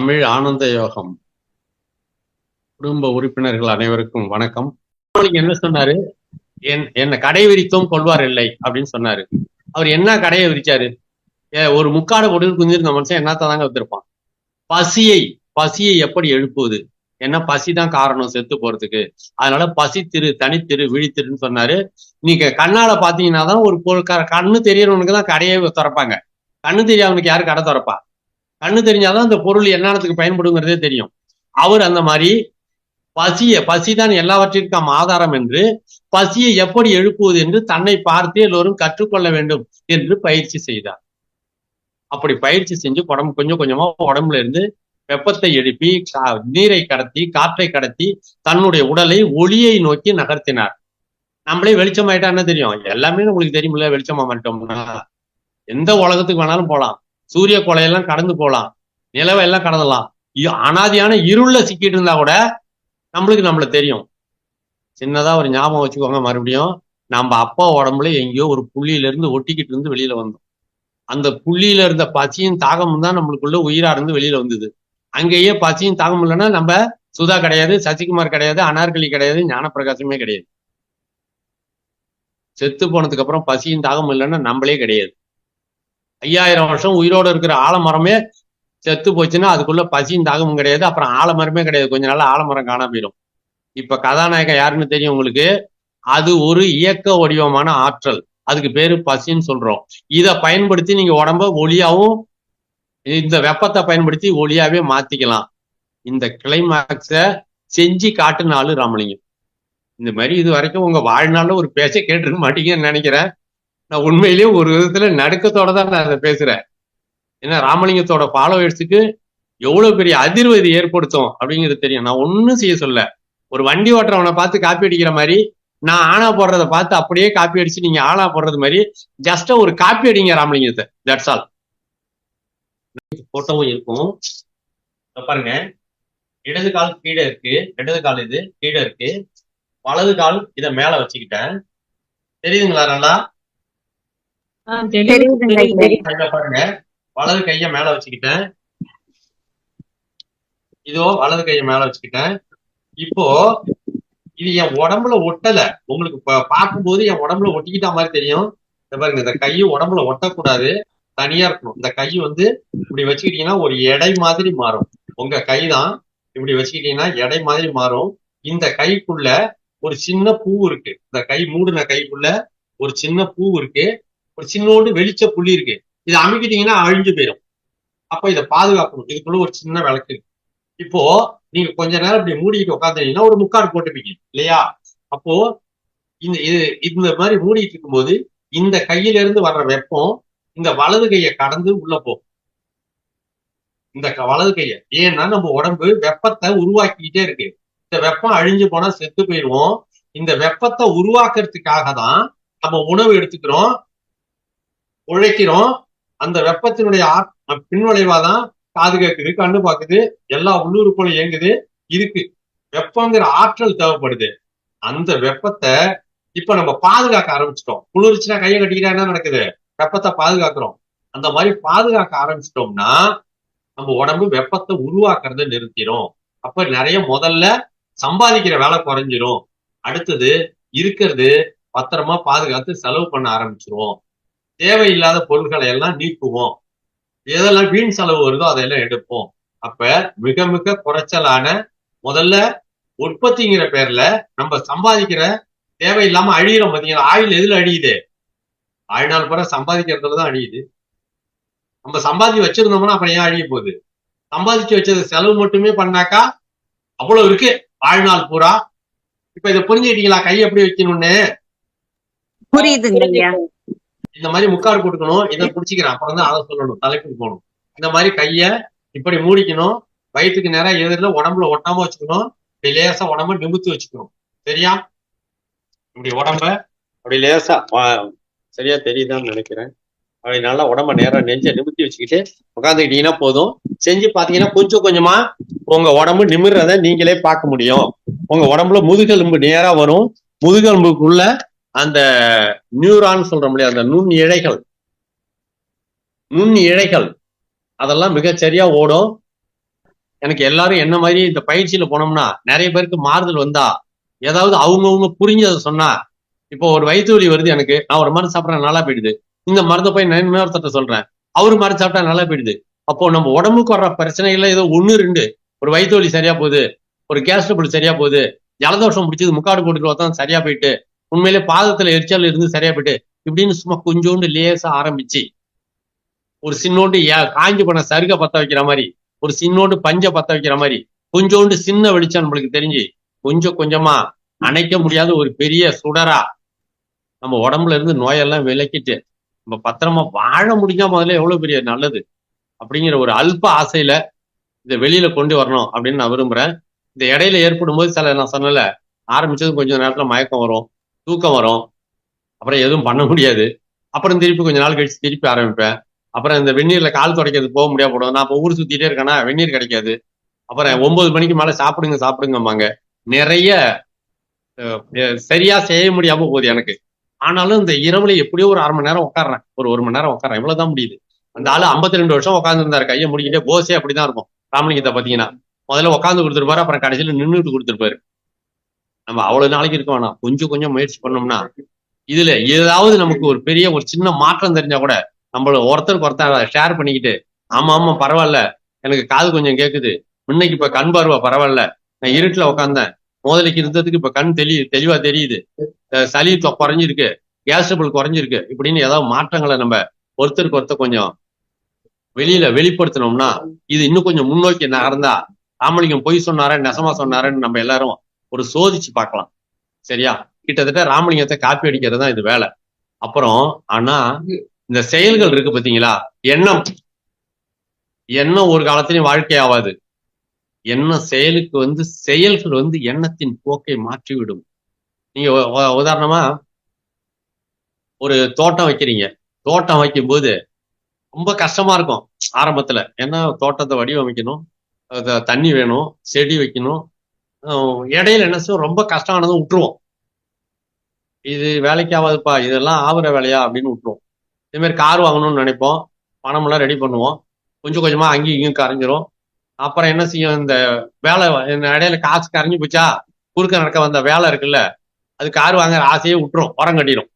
தமிழ் ஆனந்த யோகம் குடும்ப உறுப்பினர்கள் அனைவருக்கும் வணக்கம். என்ன சொன்னாரு? என்ன கடை விரித்தோம் கொள்வார் இல்லை அப்படின்னு சொன்னாரு. அவர் என்ன கடையை விரிச்சாரு? ஒரு முக்காடை போட்டு குஞ்சிருந்த மனுஷன் என்னத்தாங்க வித்திருப்பான். பசியை எப்படி எழுப்புவது? என்ன பசிதான் காரணம் செத்து போறதுக்கு. அதனால பசித்திரு, தனித்திரு, விழித்திருன்னு சொன்னாரு. நீங்க கண்ணால பாத்தீங்கன்னா தான் ஒரு கண்ணு தெரியறவனுக்கு தான் கடையே திறப்பாங்க. கண்ணு தெரியாதவனுக்கு யாரு கடை திறப்பா? கண்ணு தெரிஞ்சாதான் அந்த பொருள் என்னத்துக்கு பயன்படுங்கிறதே தெரியும். அவர் அந்த மாதிரி பசிதான் எல்லாவற்றிற்கும் ஆதாரம் என்று, பசியை எப்படி எழுப்புவது என்று தன்னை பார்த்து எல்லோரும் கற்றுக்கொள்ள வேண்டும் என்று பயிற்சி செய்தார். அப்படி பயிற்சி செஞ்சு உடம்பு கொஞ்சம் கொஞ்சமா உடம்புல இருந்து வெப்பத்தை எழுப்பி நீரை கடத்தி காற்றை கடத்தி தன்னுடைய உடலை ஒளியை நோக்கி நகர்த்தினார். நம்மளே வெளிச்சமாயிட்டா என்ன தெரியும்? எல்லாமே உங்களுக்கு தெரியுமில்ல. வெளிச்சமா மாட்டோம்னா எந்த உலகத்துக்கு வேணாலும் போகலாம். சூரிய கொலையெல்லாம் கடந்து போகலாம், நிலவை எல்லாம் கடந்தலாம். அனாதியான இருள சிக்கிட்டு இருந்தா கூட நம்மள தெரியும். சின்னதா ஒரு ஞாபகம் வச்சுக்கோங்க. மறுபடியும் நம்ம அப்பா உடம்புல எங்கேயோ ஒரு புள்ளியில இருந்து ஒட்டிக்கிட்டு இருந்து வெளியில வந்தோம். அந்த புள்ளியில இருந்த பசியும் தாகமும் தான் நம்மளுக்குள்ள உயிரா இருந்து வெளியில வந்தது. அங்கேயே பசியும் தாகம் இல்லைன்னா நம்ம சுதா கிடையாது, சசிகுமார் கிடையாது, அனார்கலி கிடையாது, ஞானப்பிரகாசமே கிடையாது. செத்து போனதுக்கு அப்புறம் பசியும் தாகம் இல்லைன்னா நம்மளே கிடையாது. 5000 வருஷம் உயிரோட இருக்கிற ஆலமரமே செத்து போச்சுன்னா அதுக்குள்ள பசியும் தாகமும் கிடையாது. அப்புறம் ஆலமரமே கிடையாது. கொஞ்ச நாள் ஆலமரம் காணாம போயிடும். இப்ப கதாநாயகன் யாருன்னு தெரியும் உங்களுக்கு? அது ஒரு இயக்க வடிவமான ஆற்றல். அதுக்கு பேரு பசின்னு சொல்றோம். இதை பயன்படுத்தி நீங்க உடம்ப ஒளியாவும், இந்த வெப்பத்தை பயன்படுத்தி ஒளியாவே மாத்திக்கலாம். இந்த கிளைமாக்ஸ செஞ்சு காட்டுனாலு ராமலிங்கம். இந்த மாதிரி இது வரைக்கும் உங்க வாழ்நாள்ல ஒரு பேச்ச கேட்டிருக்க மாட்டீங்கன்னு நினைக்கிறேன். நான் உண்மையிலேயே ஒரு விதத்துல நடுக்கத்தோட தான் நான் அதை பேசுறேன். ஏன்னா ராமலிங்கத்தோட ஃபாலோவர்ஸுக்கு எவ்வளவு பெரிய அதிர்வதி ஏற்படுத்தும் அப்படிங்கிறது தெரியும். நான் ஒன்னும் செய்ய சொல்ல. ஒரு வண்டி ஓட்டுறவனை பார்த்து காப்பி அடிக்கிற மாதிரி நான் ஆனா போடுறத பார்த்து அப்படியே காப்பி அடிச்சு நீங்க ஆனா போடுறது மாதிரி ஜஸ்ட் ஒரு காப்பி அடிங்க ராமலிங்கத்தை. That's all. போட்டோவும் இருக்கும் பாருங்க. இடது கால் கீழே இருக்கு, இடது கால் இது கீழே இருக்கு, வலது கால் இத மேல வச்சுக்கிட்டேன். தெரியுதுங்களா? நல்லா பாருங்க. வலது கைய மேல வச்சுக்கிட்டேன். இதோ வலது கைய மேல வச்சுக்கிட்டேன். இப்போ இது என் உடம்புல ஒட்டல. உங்களுக்கு பார்க்கும்போது என் உடம்புல ஒட்டிக்கிட்ட மாதிரி தெரியும். பாருங்க, இந்த கையை உடம்புல ஒட்டக்கூடாது, தனியா இருக்கணும். இந்த கை இப்படி வச்சுக்கிட்டீங்கன்னா ஒரு எடை மாதிரி மாறும். உங்க கை தான் இப்படி வச்சுக்கிட்டீங்கன்னா எடை மாதிரி மாறும். இந்த கைக்குள்ள ஒரு சின்ன பூ இருக்கு. இந்த கை மூடின கைக்குள்ள ஒரு சின்ன பூ இருக்கு, ஒரு சின்னோண்டு வெளிச்ச புள்ளி இருக்கு. இதை அமுக்கிட்டீங்கன்னா அழிஞ்சு போயிடும். அப்ப இதை பாதுகாக்கணும். இதுக்குள்ள ஒரு சின்ன விளக்கு இருக்கு. இப்போ நீங்க கொஞ்ச நேரம் இப்படி மூடிட்டு உட்காந்துட்டீங்கன்னா ஒரு முக்காடு போட்டுப்பீங்க இல்லையா? அப்போ இந்த மாதிரி மூடிட்டு இருக்கும்போது இந்த கையில இருந்து வர்ற வெப்பம் இந்த வலது கையை கடந்து உள்ள போகும். இந்த வலது கையை, ஏன்னா நம்ம உடம்பு வெப்பத்தை உருவாக்கிக்கிட்டே இருக்கு. இந்த வெப்பம் அழிஞ்சு போனா செத்து போயிடுவோம். இந்த வெப்பத்தை உருவாக்குறதுக்காக தான் நம்ம உணவு எடுத்துக்கிறோம், உழைக்கிறோம். அந்த வெப்பத்தினுடைய பின்விளைவாதான் காது கேட்குது, கண்ணு பாக்குது, எல்லா உள்ளுறுப்புகளும் இயங்குது. இதுக்கு வெப்பங்கிற ஆற்றல் தேவைப்படுது. அந்த வெப்பத்தை இப்ப நம்ம பாதுகாக்க ஆரம்பிச்சிட்டோம். குளிர்ச்சுன்னா கையை கட்டிக்கிட்டா என்ன நடக்குது? வெப்பத்தை பாதுகாக்கிறோம். அந்த மாதிரி பாதுகாக்க ஆரம்பிச்சிட்டோம்னா நம்ம உடம்பு வெப்பத்தை உருவாக்குறத நிறுத்திடும். அப்ப நிறைய முதல்ல சம்பாதிக்கிற வேலை குறைஞ்சிரும். அடுத்தது இருக்கிறது பத்திரமா பாதுகாத்து செலவு பண்ண ஆரம்பிச்சிருவோம். தேவையில்லாத பொருட்களை எல்லாம் நீக்குவோம். எதெல்லாம் வீண் செலவு வருதோ அதையெல்லாம் எடுப்போம். அப்ப மிக மிக குறைச்சலான முதல்ல உற்பத்திங்கிற பேர்ல நம்ம சம்பாதிக்கிற தேவையில்லாம அழியிறோம். பாத்தீங்கன்னா ஆயுள் எதுல அழியுது? ஆழ்நாள் பூரா சம்பாதிக்கிறதுலதான் அழியுது. நம்ம சம்பாதிச்சு வச்சிருந்தோம்னா அப்புறம் ஏன் அழிய போகுது? சம்பாதிச்சு வச்சது செலவு மட்டுமே பண்ணாக்கா அவ்வளவு இருக்கு வாழ்நாள் பூரா. இப்ப இதை புரிஞ்சுக்கிட்டீங்களா? கை எப்படி வைக்கணும்னு புரியுதுங்க. இந்த மாதிரி முக்காடு போட்டுக்கணும். இதை பிடிச்சிக்கிறேன், அப்புறம் தான் அதை சொல்லணும், தலைப்புக்கு போகணும். இந்த மாதிரி கைய இப்படி மூடிக்கணும். வயிற்றுக்கு நேரம் எதிரில உடம்புல ஒட்டாம வச்சுக்கணும். இப்படி லேசா உடம்ப நிமித்து வச்சுக்கணும். சரியா? இப்படி உடம்ப அப்படி லேசா, சரியா தெரியுதான்னு நினைக்கிறேன். அப்படி நல்லா உடம்ப நேரம் நெஞ்ச நிமித்தி வச்சுக்கிட்டு உட்காந்துக்கிட்டீங்கன்னா போதும். செஞ்சு பாத்தீங்கன்னா கொஞ்சம் கொஞ்சமா உங்க உடம்பு நிமிர்றத நீங்களே பார்க்க முடியும். உங்க உடம்புல முதுகெலும்பு நேரா வரும். முதுகெலும்புக்குள்ள அந்த நியூரான் சொல்றோம் இல்லையா, அந்த நுண் இழைகள் அதெல்லாம் மிகச்சரியா ஓடும். எனக்கு எல்லாரும் என்ன மாதிரி இந்த பயிற்சியில போனோம்னா நிறைய பேருக்கு மாறுதல் வந்தா ஏதாவது அவங்கவுங்க புரிஞ்சு அதை சொன்னா, இப்போ ஒரு வயிற்று வலி வருது எனக்கு, நான் ஒரு மருந்து சாப்பிட்றேன் நல்லா போயிடுது. இந்த மருந்தை போய் நான் இன்னொருத்தட்ட சொல்றேன், அவரு மருந்து சாப்பிட்டா நல்லா போயிடுது. அப்போ நம்ம உடம்புக்கு வர்ற பிரச்சனைகள்ல ஏதோ ஒண்ணு ரெண்டு, ஒரு வயிற்று வலி சரியா போகுது, ஒரு கேஸ் ட்ரபிள் சரியா போகுது, ஜலதோஷம் பிடிச்சது முக்காடு போட்டுட்டு தான் சரியா போயிட்டு, உண்மையிலே பாதத்துல எரிச்சல் இருந்து சரியா போயிட்டு, இப்படின்னு சும்மா கொஞ்சோண்டு லேசா ஆரம்பிச்சு ஒரு சின்னோண்டு காஞ்சி போன சருக பத்த வைக்கிற மாதிரி, ஒரு சின்னோண்டு பஞ்ச பத்த வைக்கிற மாதிரி, கொஞ்சோண்டு சின்ன வெளிச்சம் நம்மளுக்கு தெரிஞ்சு கொஞ்சம் கொஞ்சமா அணைக்க முடியாத ஒரு பெரிய சுடரா நம்ம உடம்புல இருந்து நோயெல்லாம் விலக்கிட்டு நம்ம பத்திரமா வாழ முடிஞ்சா முதல்ல எவ்வளவு பெரிய நல்லது அப்படிங்கிற ஒரு அல்ப ஆசையில இதை வெளியில கொண்டு வரணும் அப்படின்னு நான் விரும்புறேன். இந்த இடையில ஏற்படும் போது சில நான் சொன்னல, ஆரம்பிச்சது கொஞ்சம் நேரத்துல மயக்கம் வரும், தூக்கம் வரும், அப்புறம் எதுவும் பண்ண முடியாது. அப்புறம் திருப்பி கொஞ்ச நாள் கழிச்சு திருப்பி ஆரம்பிப்பேன். அப்புறம் இந்த வெந்நீர்ல கால் துடைக்கிறது போக முடியாது போடும். நான் இப்போ ஊர் சுத்திட்டே இருக்கேன்னா வெந்நீர் கிடைக்காது. அப்புறம் 9 மணிக்கு மேல சாப்பிடுங்க சாப்பிடுங்கம்பாங்க. நிறைய சரியா செய்ய முடியாம போகுது எனக்கு. ஆனாலும் இந்த இரவுல எப்படியோ ஒரு 1/2 மணி நேரம் உட்காடுறேன், ஒரு மணி நேரம் உட்காடுறேன், இவ்வளவுதான் முடியுது. அந்த ஆளு 52 வருஷம் உட்கார்ந்து இருந்தாரு, கையை முடிக்கிட்டே. போஸே அப்படிதான் இருக்கும். ராமலிங்கத்தை பாத்தீங்கன்னா முதல்ல உட்காந்து கொடுத்துருப்பாரு, அப்புறம் கடைசியில நின்றுட்டு கொடுத்துருப்பாரு. நம்ம அவ்வளவு நாளைக்கு இருக்க வேணாம், கொஞ்சம் கொஞ்சம் முயற்சி பண்ணோம்னா இதுல ஏதாவது நமக்கு ஒரு பெரிய ஒரு சின்ன மாற்றம் தெரிஞ்சா கூட நம்மள ஒருத்தருக்கு ஒருத்தர் ஷேர் பண்ணிக்கிட்டு, ஆமா ஆமா பரவாயில்ல, எனக்கு காது கொஞ்சம் கேக்குது, முன்னைக்கு இப்ப கண் பார்வை பரவாயில்ல, நான் இருட்டுல உட்காந்தேன், முதலைக்கு இருந்ததுக்கு இப்ப கண் தெளிவா தெரியுது, சளி குறைஞ்சிருக்கு, கேஸ் ட்ரபிள் குறைஞ்சிருக்கு, இப்படின்னு ஏதாவது மாற்றங்களை நம்ம ஒருத்தருக்கு ஒருத்தர் கொஞ்சம் வெளியில வெளிப்படுத்தினோம்னா இது இன்னும் கொஞ்சம் முன்னோக்கி நகர்ந்தா ராமலிங்கம் பொய் சொன்னாரே நெசமா சொன்னாரன்னு நம்ம எல்லாரும் ஒரு சோதிச்சு பார்க்கலாம். சரியா? கிட்டத்தட்ட ராமலிங்கத்தை காப்பி அடிக்கிறது தான் இது வேலை. அப்புறம் ஆனா இந்த செயல்கள் இருக்கு பாத்தீங்களா, எண்ணம் எண்ணம் ஒரு காலத்திலயும் வாழ்க்கை ஆகாது. எண்ணம் செயலுக்கு செயல்கள் எண்ணத்தின் போக்கை மாற்றிவிடும். நீங்க உதாரணமா ஒரு தோட்டம் வைக்கிறீங்க, தோட்டம் வைக்கும் போது ரொம்ப கஷ்டமா இருக்கும் ஆரம்பத்துல. ஏன்னா தோட்டத்தை வடிவமைக்கணும், தண்ணி வேணும், செடி வைக்கணும். இடையில என்ன செய்யும், ரொம்ப கஷ்டமானதும் விட்டுருவோம். இது வேலைக்கு ஆகாதுப்பா, இதெல்லாம் ஆகுற வேலையா அப்படின்னு விட்டுருவோம். இதே மாதிரி கார் வாங்கணும்னு நினைப்போம், பணம் எல்லாம் ரெடி பண்ணுவோம், கொஞ்சம் கொஞ்சமா அங்கேயும் இங்கேயும் கரைஞ்சிரும். அப்புறம் என்ன செய்யும், இந்த வேலை இடையில காசு கரைஞ்சு போச்சா, குறுக்க நடக்க வந்த வேலை இருக்குல்ல, அது கார் வாங்குற ஆசையே விட்டுரும், உரம் கட்டிடும்.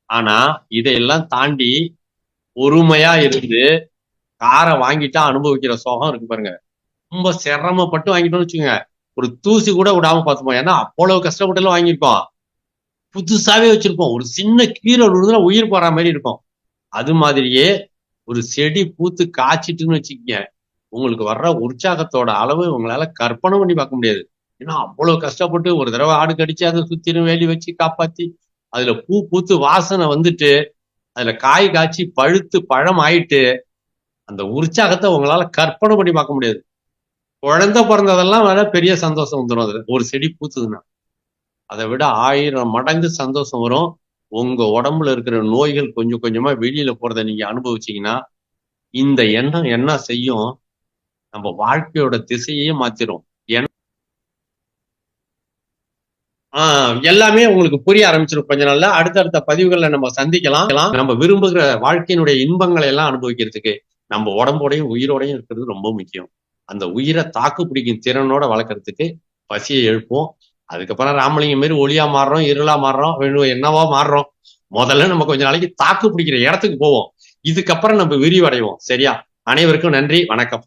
ஆனா இதையெல்லாம் தாண்டி பொறுமையா இருந்து காரை வாங்கிட்டா அனுபவிக்கிற சோகம் இருக்கு பாருங்க. ரொம்ப சிரமப்பட்டு வாங்கிட்டோம்னு வச்சுக்கோங்க, ஒரு தூசி கூட விடாம பார்த்துப்போம். ஏன்னா அவ்வளவு கஷ்டப்பட்டு வாங்கியிருக்கோம், புதுசாவே வச்சிருப்போம். ஒரு சின்ன கீரை விழுதுல உயிர் போற மாதிரி இருக்கும். அது மாதிரியே ஒரு செடி பூத்து காய்ச்சிட்டுன்னு வச்சுக்கீங்க, உங்களுக்கு வர்ற உற்சாகத்தோட அளவு உங்களால கற்பனை பண்ணி பார்க்க முடியாது. ஏன்னா அவ்வளவு கஷ்டப்பட்டு ஒரு தடவை ஆடு கடிச்சு அதை சுத்திரும் வேலி வச்சு காப்பாத்தி அதுல பூ பூத்து வாசனை வந்துட்டு அதுல காய் காய்ச்சி பழுத்து பழம் ஆயிட்டு அந்த உற்சாகத்தை உங்களால கற்பனை பண்ணி பார்க்க முடியாது. குழந்தை பிறந்ததெல்லாம் வேற பெரிய சந்தோஷம் வந்துடும். அதுல ஒரு செடி பூத்துதுன்னா அதை விட 1000 மடங்கு சந்தோஷம் வரும். உங்க உடம்புல இருக்கிற நோய்கள் கொஞ்சம் கொஞ்சமா வெளியில போறதை நீங்க அனுபவிச்சீங்கன்னா இந்த எண்ணம் என்ன செய்யும், நம்ம வாழ்க்கையோட திசையே மாத்திரும். எல்லாமே உங்களுக்கு புரிய ஆரம்பிச்சிடும் கொஞ்ச நாள்ல. அடுத்தடுத்த பதிவுகள்ல நம்ம சந்திக்கலாம். நம்ம விரும்புகிற வாழ்க்கையினுடைய இன்பங்களை எல்லாம் அனுபவிக்கிறதுக்கு நம்ம உடம்போடையும் உயிரோடையும் இருக்கிறது ரொம்ப முக்கியம். அந்த உயிரை தாக்கு பிடிக்கும் திறனோட வளர்க்கறதுக்கு பசியை எழுப்போம். அதுக்கப்புறம் ராமலிங்கம் மாரி ஒளியா மாறுறோம், இருளா மாறுறோம், என்னவா மாறுறோம். முதல்ல நம்ம கொஞ்ச நாளைக்கு தாக்கு பிடிக்கிற இடத்துக்கு போவோம், இதுக்கப்புறம் நம்ம விரிவடைவோம். சரியா? அனைவருக்கும் நன்றி, வணக்கம்.